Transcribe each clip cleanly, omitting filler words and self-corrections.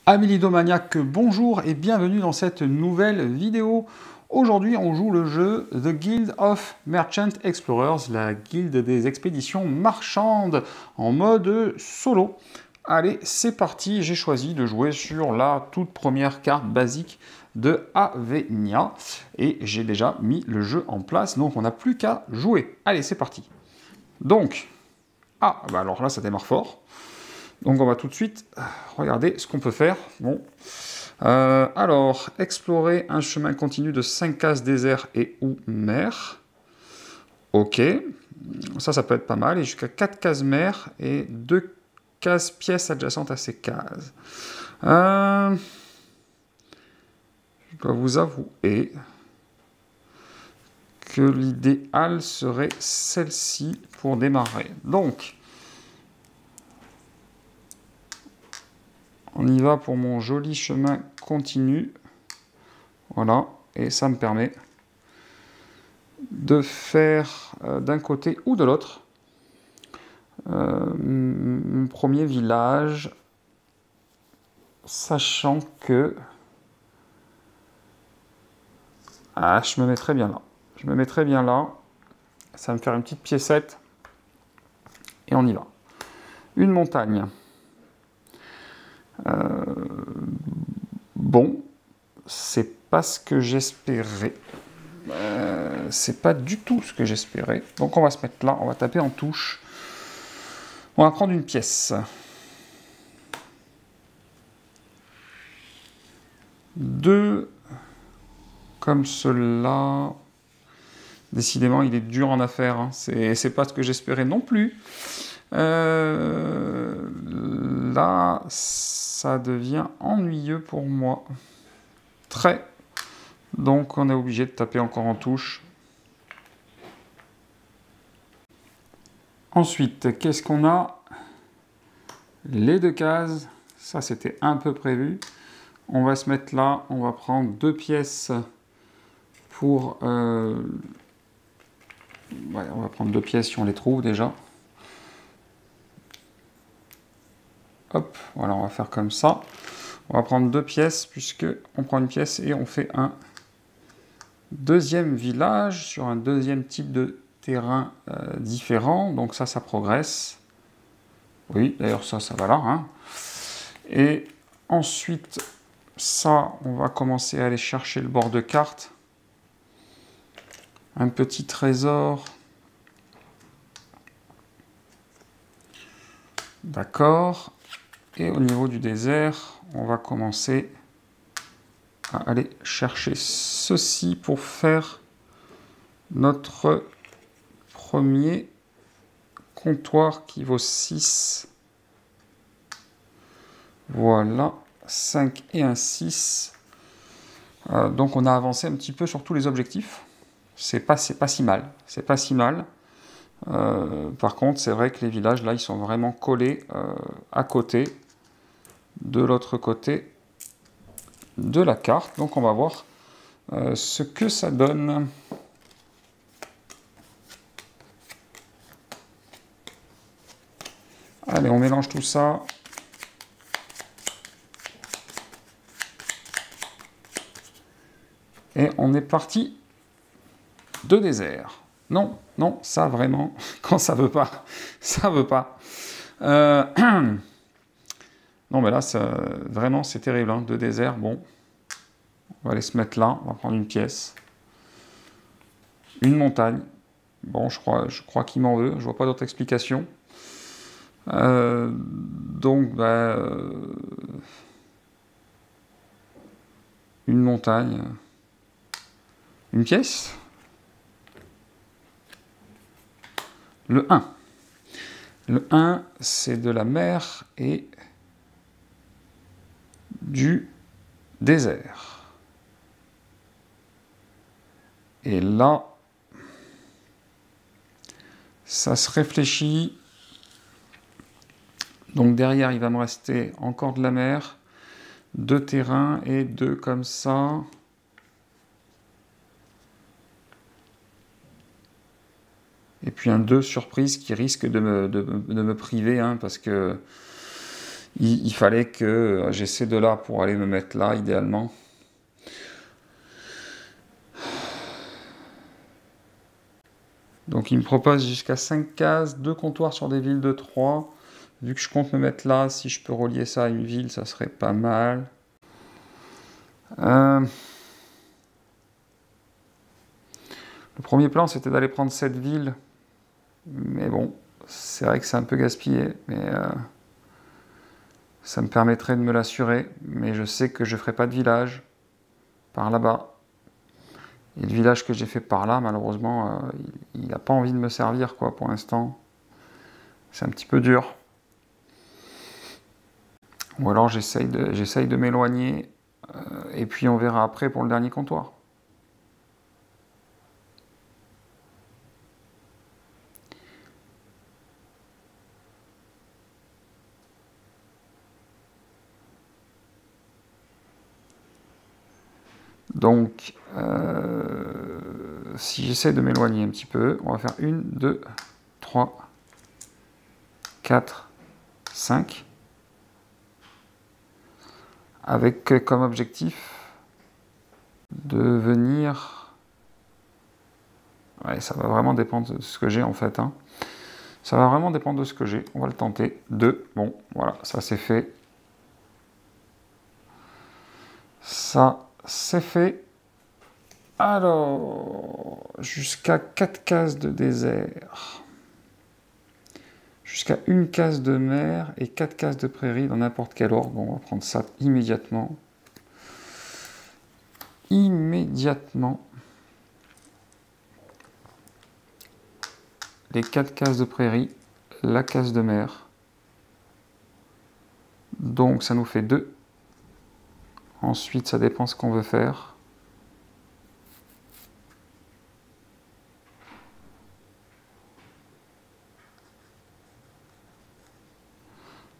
Amis Lidomaniacs, bonjour et bienvenue dans cette nouvelle vidéo. Aujourd'hui, on joue le jeu The Guild of Merchant Explorers, la guilde des expéditions marchandes en mode solo. Allez, c'est parti, j'ai choisi de jouer sur la toute première carte basique de Avenia et j'ai déjà mis le jeu en place, donc on n'a plus qu'à jouer. Allez, c'est parti. Donc, alors là, ça démarre fort. Donc on va tout de suite regarder ce qu'on peut faire. Bon. Alors, explorer un chemin continu de 5 cases désert et ou mer. Ok. Ça peut être pas mal. Et jusqu'à 4 cases mer et 2 cases pièces adjacentes à ces cases. Je dois vous avouer que l'idéal serait celle-ci pour démarrer. Donc, on y va pour mon joli chemin continu. Voilà, et ça me permet de faire d'un côté ou de l'autre mon premier village, sachant que je me mets très bien là. Je me mets très bien là. Ça va me faire une petite piécette et on y va. Une montagne. Bon, c'est pas ce que j'espérais. C'est pas du tout ce que j'espérais. Donc on va se mettre là, on va taper en touche. On va prendre une pièce. 2 comme cela. Décidément, il est dur en affaires. Hein. C'est pas ce que j'espérais non plus. Là, ça devient ennuyeux pour moi. Très. Donc, on est obligé de taper encore en touche. Ensuite, qu'est-ce qu'on a? Les 2 cases. Ça, c'était un peu prévu. On va se mettre là. On va prendre 2 pièces pour... ouais, on va prendre 2 pièces si on les trouve déjà. Hop, voilà, on va faire comme ça. On va prendre 2 pièces, puisque on prend une pièce et on fait un deuxième village sur un deuxième type de terrain différent. Donc ça progresse. Oui, d'ailleurs ça va là. Hein. Et ensuite, ça, on va commencer à aller chercher le bord de carte. Un petit trésor. D'accord. Et au niveau du désert, on va commencer à aller chercher ceci pour faire notre premier comptoir qui vaut 6. Voilà, 5 et un 6. Donc on a avancé un petit peu sur tous les objectifs. C'est pas si mal. C'est pas si mal. Par contre, c'est vrai que les villages, là, ils sont vraiment collés à côté, de l'autre côté de la carte. Donc on va voir ce que ça donne. Allez, on mélange tout ça. Et on est parti de désert. Non, non, ça vraiment, quand ça veut pas, ça veut pas. Non, mais là, vraiment, c'est terrible. Hein, de désert, bon. On va aller se mettre là, on va prendre une pièce. Une montagne. Bon, je crois qu'il m'en veut, je vois pas d'autre explication. Donc, une montagne. Une pièce. Le 1. Le 1, c'est de la mer et du désert. Et là, ça se réfléchit. Donc derrière, il va me rester encore de la mer, 2 terrains et 2 comme ça. Et puis un 2 surprise qui risque de me priver, hein, parce que Il fallait que j'essaie de là pour aller me mettre là, idéalement. Donc il me propose jusqu'à 5 cases, 2 comptoirs sur des villes de 3. Vu que je compte me mettre là, si je peux relier ça à une ville, ça serait pas mal. Le premier plan, c'était d'aller prendre cette ville. Mais bon, c'est vrai que c'est un peu gaspillé. Mais ça me permettrait de me l'assurer. Mais je sais que je ne ferai pas de village par là-bas. Et le village que j'ai fait par là, malheureusement, il n'a pas envie de me servir, quoi, pour l'instant. C'est un petit peu dur. Ou alors j'essaye de m'éloigner, et puis on verra après pour le dernier comptoir. Donc, si j'essaie de m'éloigner un petit peu, on va faire 1, 2, 3, 4, 5. Avec comme objectif de venir... Ouais, ça va vraiment dépendre de ce que j'ai en fait. Hein. Ça va vraiment dépendre de ce que j'ai. On va le tenter. 2. Bon, voilà, ça c'est fait. Ça, c'est fait. Alors, jusqu'à 4 cases de désert. Jusqu'à 1 case de mer et 4 cases de prairie dans n'importe quel ordre. Bon, on va prendre ça immédiatement. Immédiatement. Les 4 cases de prairie, la case de mer. Donc, ça nous fait 2. Ensuite, ça dépend ce qu'on veut faire.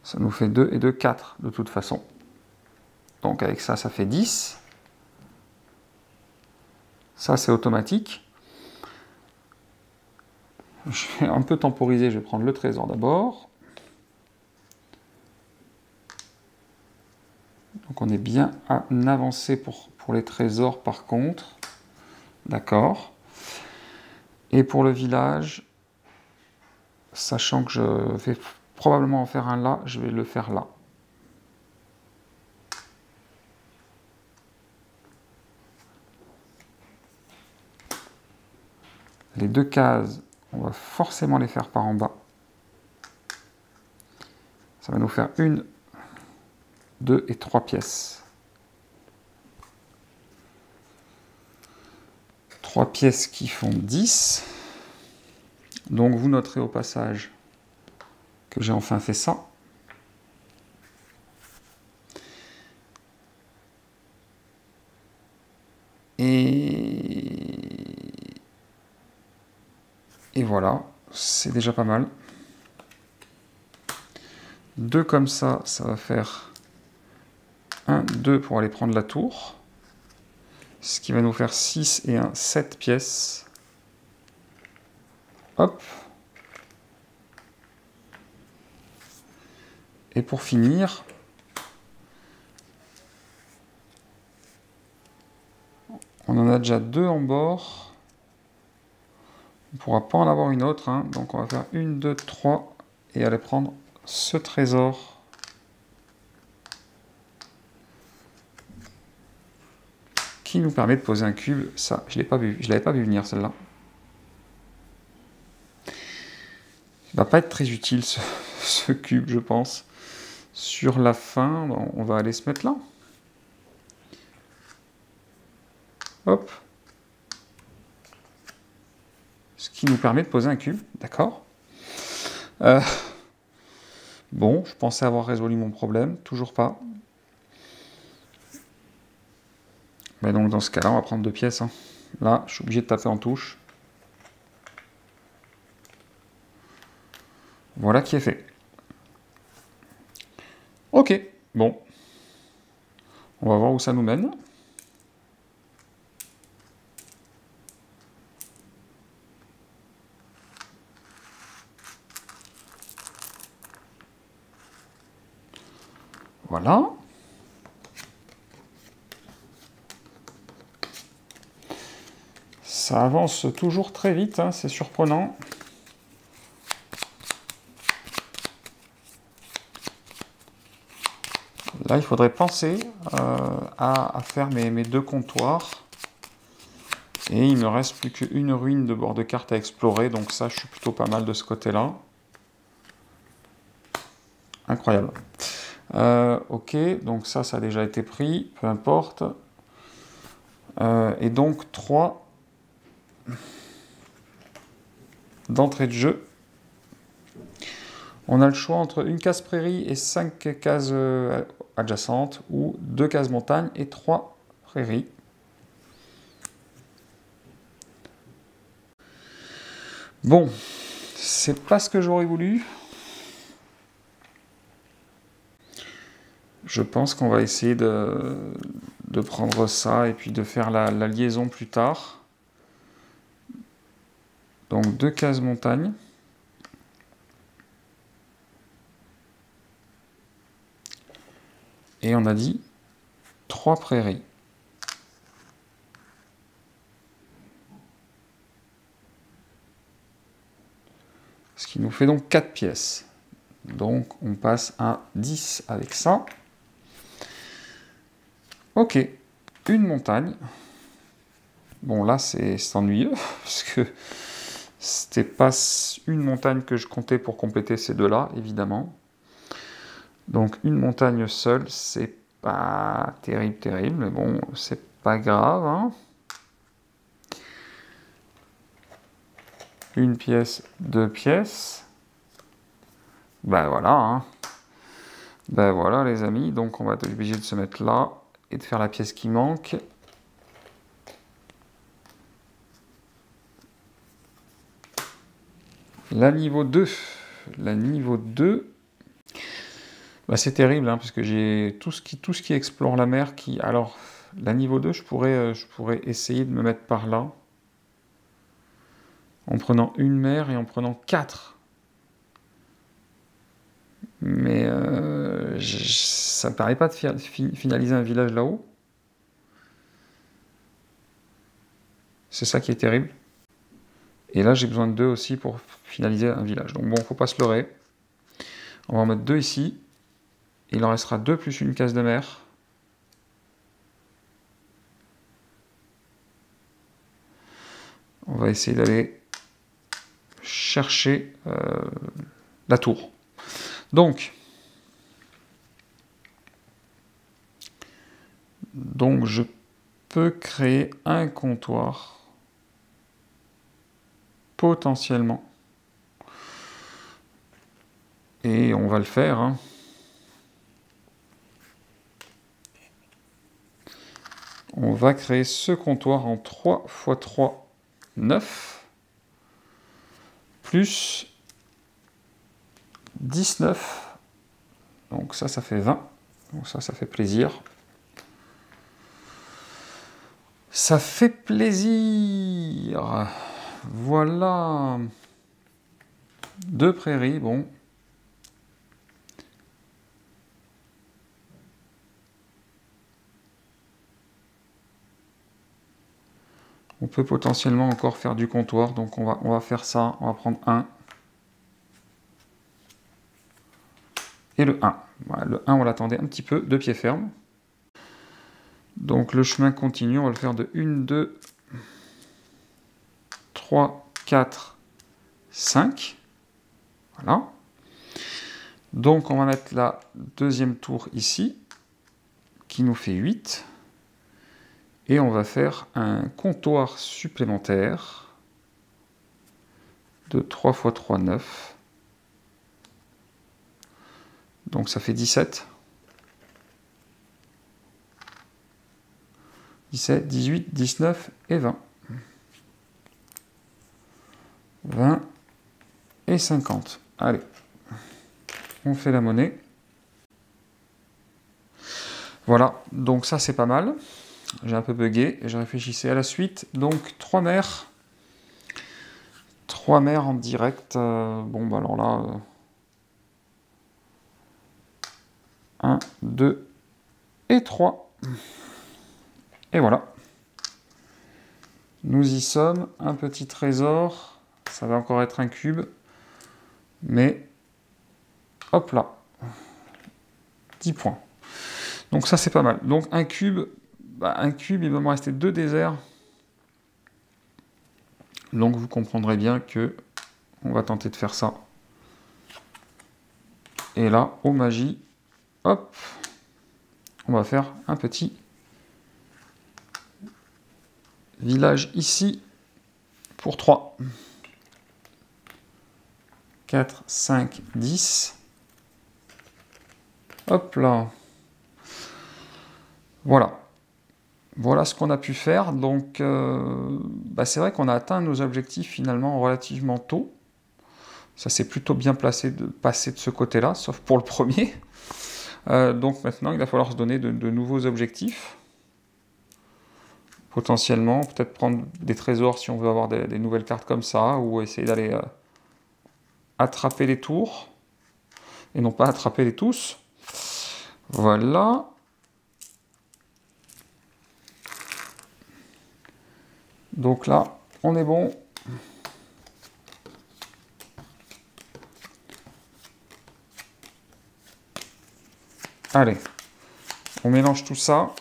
Ça nous fait 2 et 2, 4 de toute façon. Donc avec ça, ça fait 10. Ça, c'est automatique. Je vais un peu temporiser, je vais prendre le trésor d'abord. Donc on est bien à avancer pour les trésors par contre. D'accord. Et pour le village, sachant que je vais probablement en faire un là, je vais le faire là. Les 2 cases, on va forcément les faire par en bas. Ça va nous faire 1, 2 et 3 pièces. 3 pièces qui font 10. Donc vous noterez au passage que j'ai enfin fait ça. Et voilà, c'est déjà pas mal. 2 comme ça, ça va faire 1, 2 pour aller prendre la tour. Ce qui va nous faire 6 et 1, 7 pièces. Hop. Et pour finir, on en a déjà 2 en bord. On ne pourra pas en avoir une autre, hein. Donc on va faire 1, 2, 3 et aller prendre ce trésor. Qui nous permet de poser un cube. Ça, je ne l'avais pas vu venir celle-là. Il va pas être très utile ce cube, je pense. Sur la fin, on va aller se mettre là. Hop. Ce qui nous permet de poser un cube, d'accord. Bon, je pensais avoir résolu mon problème, toujours pas. Mais donc dans ce cas-là, on va prendre 2 pièces. Hein. Là, je suis obligé de taper en touche. Voilà qui est fait. Ok, bon. On va voir où ça nous mène. Voilà. Ça avance toujours très vite, hein, c'est surprenant. Là, il faudrait penser à faire mes deux comptoirs. Et il me reste plus qu'une ruine de bord de carte à explorer, donc ça, je suis plutôt pas mal de ce côté-là. Incroyable. Ok, donc ça a déjà été pris, peu importe. Et donc 3 d'entrée de jeu. On a le choix entre une case prairie et 5 cases adjacentes, ou 2 cases montagne et 3 prairies. Bon, c'est pas ce que j'aurais voulu. Je pense qu'on va essayer de prendre ça et puis de faire la liaison plus tard. Donc 2 cases montagne. Et on a dit 3 prairies. Ce qui nous fait donc 4 pièces. Donc on passe à 10 avec ça. Ok, une montagne. Bon là c'est ennuyeux, parce que c'était pas une montagne que je comptais pour compléter ces deux-là, évidemment. Donc une montagne seule, c'est pas terrible, mais bon, c'est pas grave, hein. Une pièce, 2 pièces. Ben voilà, hein. Ben voilà les amis, donc on va être obligé de se mettre là et de faire la pièce qui manque. La niveau 2. La niveau 2, bah c'est terrible, hein, parce que j'ai tout ce qui explore la mer qui... Alors, la niveau 2, je pourrais essayer de me mettre par là, en prenant une mer et en prenant 4. Mais ça ne paraît pas de finaliser un village là-haut. C'est ça qui est terrible. Et là, j'ai besoin de 2 aussi pour finaliser un village. Donc bon, faut pas se leurrer. On va en mettre 2 ici. Il en restera 2 plus une case de mer. On va essayer d'aller chercher la tour. Donc je peux créer un comptoir potentiellement. Et on va le faire, hein. On va créer ce comptoir en 3 x 3, 9, plus 19. Donc ça fait 20. Donc ça fait plaisir. Ça fait plaisir. Voilà. 2 prairies, bon. On peut potentiellement encore faire du comptoir, donc on va faire ça. On va prendre 1. Et le 1. Voilà, le 1, on l'attendait un petit peu, de pied ferme. Donc le chemin continue, on va le faire de 1, 2, 3, 4, 5. Voilà. Donc on va mettre la deuxième tour ici, qui nous fait 8. Et on va faire un comptoir supplémentaire de 3 x 3, 9. Donc ça fait 17. 17, 18, 19 et 20. 20 et 50. Allez, on fait la monnaie. Voilà, donc ça c'est pas mal. J'ai un peu bugué, je réfléchissais à la suite. Donc 3 mers. 3 mers en direct. Bon, bah alors là... 1, 2 et 3. Et voilà. Nous y sommes. Un petit trésor. Ça va encore être un cube. Mais, hop là. 10 points. Donc ça, c'est pas mal. Donc un cube, il va me rester 2 déserts. Donc vous comprendrez bien que on va tenter de faire ça. Et là, au magie, hop, on va faire un petit village ici pour 3. 4, 5, 10. Hop là. Voilà. Voilà ce qu'on a pu faire. Donc, c'est vrai qu'on a atteint nos objectifs finalement relativement tôt. Ça s'est plutôt bien placé de passer de ce côté-là, sauf pour le premier. Donc maintenant, il va falloir se donner de nouveaux objectifs. Potentiellement, peut-être prendre des trésors si on veut avoir des nouvelles cartes comme ça, ou essayer d'aller attraper les tours, et non pas attraper les tous. Voilà. Donc là, on est bon. Allez, on mélange tout ça.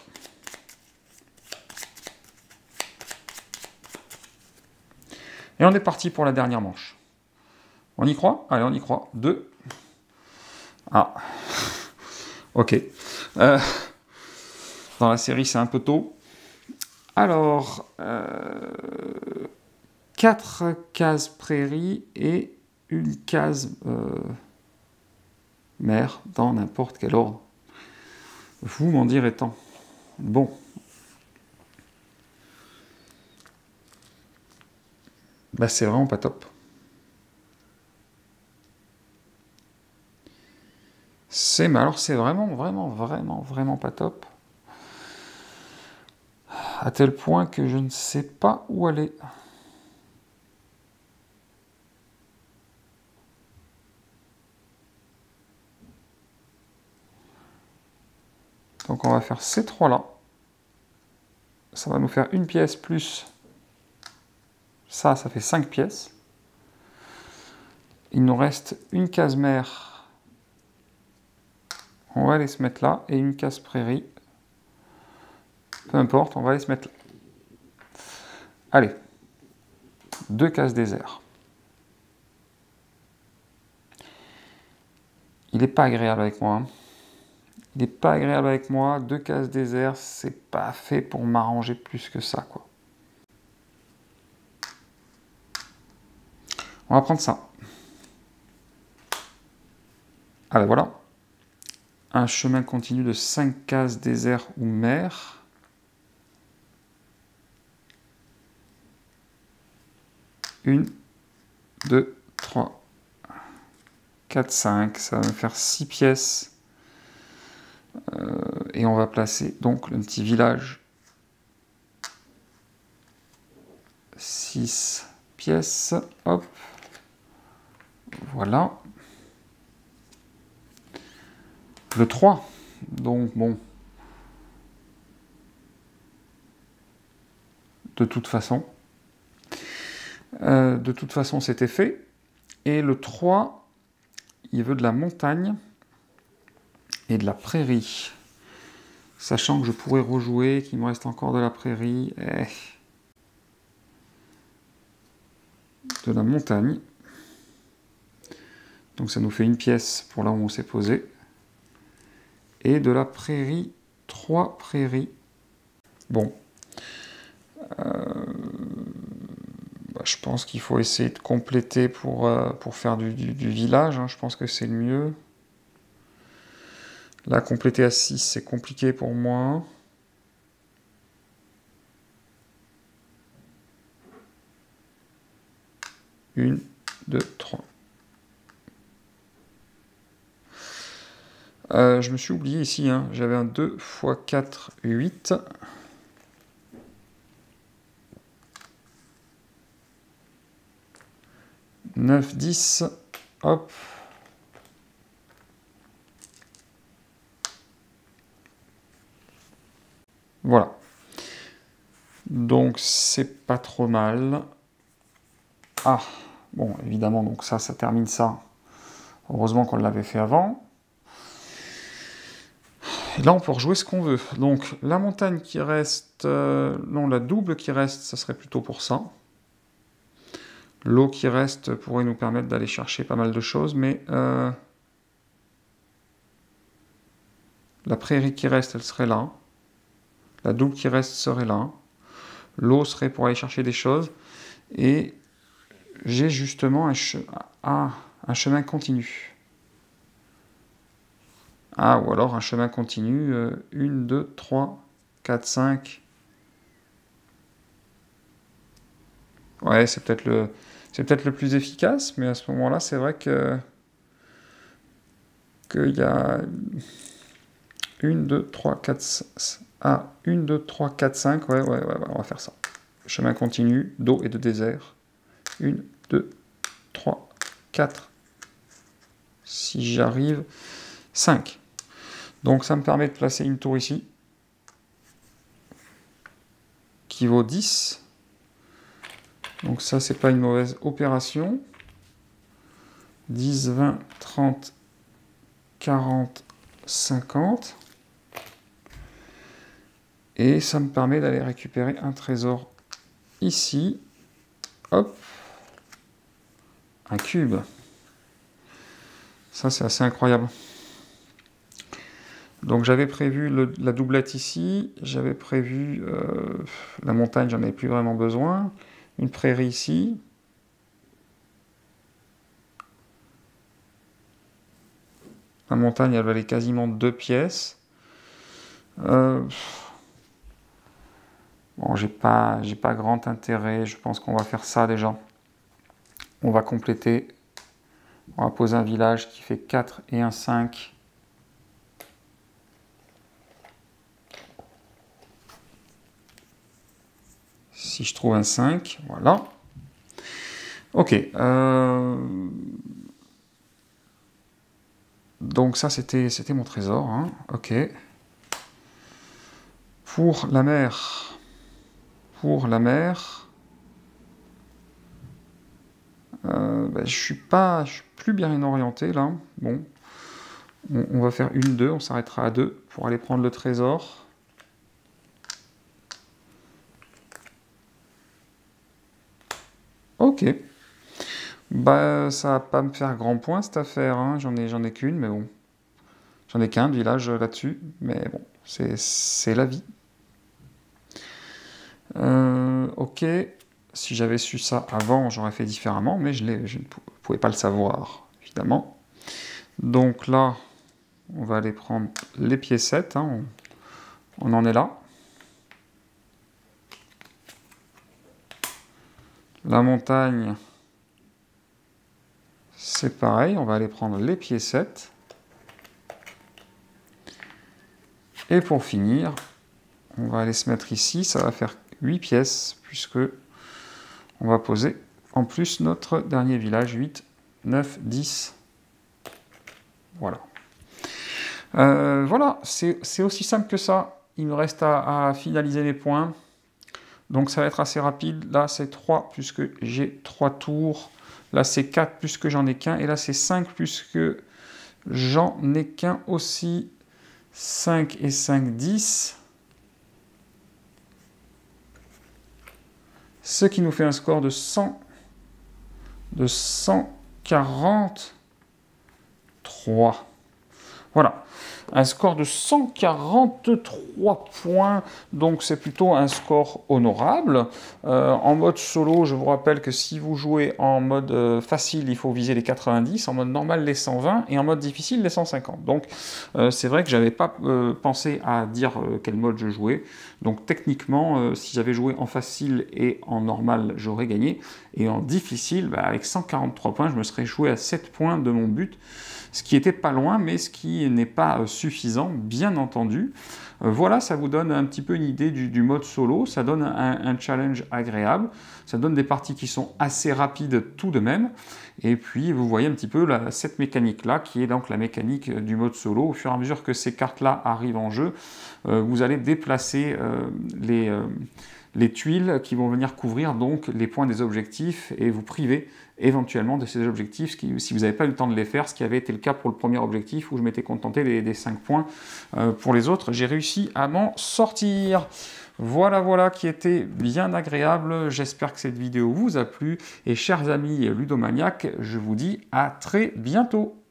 Et on est parti pour la dernière manche. On y croit? Allez, on y croit. 2. Ah. Ok. Dans la série, c'est un peu tôt. Alors, 4 cases prairie et une case mer dans n'importe quel ordre. Vous m'en direz tant. Bon. C'est vraiment pas top. Mais alors c'est vraiment pas top. À tel point que je ne sais pas où aller. Donc on va faire ces 3 là. Ça va nous faire une pièce plus ça fait 5 pièces. Il nous reste une case mer. On va aller se mettre là. Et une case prairie. Peu importe, on va aller se mettre là. Allez. 2 cases désert. Il n'est pas agréable avec moi. Hein. Il n'est pas agréable avec moi. 2 cases désert, c'est pas fait pour m'arranger plus que ça, quoi. On va prendre ça. Allez, voilà. Un chemin continu de 5 cases désert ou mer. Une, 2, 3, 4, 5. Ça va me faire 6 pièces. Et on va placer donc le petit village. 6 pièces. Hop. Voilà. Le 3. Donc bon. De toute façon, c'était fait. Et le 3, il veut de la montagne et de la prairie. Sachant que je pourrais rejouer, qu'il me reste encore de la prairie. De la montagne. Donc ça nous fait une pièce pour là où on s'est posé. Et de la prairie, 3 prairies. Bon. Je pense qu'il faut essayer de compléter pour faire du village. Hein. Je pense que c'est le mieux. Là, compléter à 6, c'est compliqué pour moi. Une, 2, 3. Je me suis oublié ici. Hein. J'avais un 2 x 4, 8. 9, 10. Hop. Voilà. Donc c'est pas trop mal. Ah, bon, évidemment, donc ça termine ça. Heureusement qu'on l'avait fait avant. Et là, on peut rejouer ce qu'on veut. Donc, la montagne qui reste... non, la double qui reste, ça serait plutôt pour ça. L'eau qui reste pourrait nous permettre d'aller chercher pas mal de choses, mais... la prairie qui reste, elle serait là. La double qui reste serait là. L'eau serait pour aller chercher des choses. Et j'ai justement un chemin continu. Ah, ou alors un chemin continu, 1, 2, 3, 4, 5. Ouais, c'est peut-être le plus efficace, mais à ce moment-là, c'est vrai qu'il y a 1, 2, 3, 4, 5. Ah, 1, 2, 3, 4, 5. Ouais, on va faire ça. Chemin continu, d'eau et de désert. 1, 2, 3, 4. Si j'y arrive, 5. Donc ça me permet de placer une tour ici, qui vaut 10. Donc ça, c'est pas une mauvaise opération. 10, 20, 30, 40, 50. Et ça me permet d'aller récupérer un trésor ici. Hop. Un cube. Ça, c'est assez incroyable. Donc j'avais prévu la doublette ici, j'avais prévu la montagne, j'en avais plus vraiment besoin, une prairie ici. La montagne, elle valait quasiment 2 pièces. Bon, j'ai pas grand intérêt, je pense qu'on va faire ça déjà. On va compléter, on va poser un village qui fait 4 et un 5. Si je trouve un 5, voilà. Ok. Donc ça, c'était mon trésor. Hein. Ok. Pour la mer. Je suis plus bien orienté là. Bon. On va faire 1, 2. On s'arrêtera à 2 pour aller prendre le trésor. Ok. Bah, ça va pas me faire grand point cette affaire, hein. J'en ai qu'une, mais bon. J'en ai qu'un de village là-dessus, mais bon, c'est la vie. Ok. Si j'avais su ça avant, j'aurais fait différemment, mais je ne pouvais pas le savoir, évidemment. Donc là, on va aller prendre les piécettes, hein. On en est là. La montagne, c'est pareil, on va aller prendre les piécettes. Et pour finir, on va aller se mettre ici, ça va faire 8 pièces, puisque on va poser en plus notre dernier village, 8, 9, 10. Voilà. Voilà, c'est aussi simple que ça. Il me reste à finaliser les points. Donc ça va être assez rapide. Là, c'est 3 puisque j'ai 3 tours. Là, c'est 4 puisque j'en ai qu'un. Et là, c'est 5 puisque j'en ai qu'un aussi. 5 et 5, 10. Ce qui nous fait un score de 143. Voilà. Un score de 143 points, donc c'est plutôt un score honorable. En mode solo, je vous rappelle que si vous jouez en mode facile, il faut viser les 90, en mode normal les 120 et en mode difficile les 150. Donc c'est vrai que j'avais pas pensé à dire quel mode je jouais. Donc techniquement, si j'avais joué en facile et en normal, j'aurais gagné. Et en difficile, avec 143 points, je me serais joué à 7 points de mon but. Ce qui était pas loin, mais ce qui n'est pas suffisant, bien entendu. Voilà, ça vous donne un petit peu une idée du mode solo, ça donne un challenge agréable, ça donne des parties qui sont assez rapides tout de même, et puis vous voyez un petit peu cette mécanique-là, qui est donc la mécanique du mode solo. Au fur et à mesure que ces cartes-là arrivent en jeu, vous allez déplacer les tuiles qui vont venir couvrir donc les points des objectifs et vous priver éventuellement de ces objectifs si vous n'avez pas eu le temps de les faire, ce qui avait été le cas pour le premier objectif où je m'étais contenté des 5 points. Pour les autres, j'ai réussi à m'en sortir. Voilà qui était bien agréable. J'espère que cette vidéo vous a plu. Et chers amis ludomaniaques, je vous dis à très bientôt.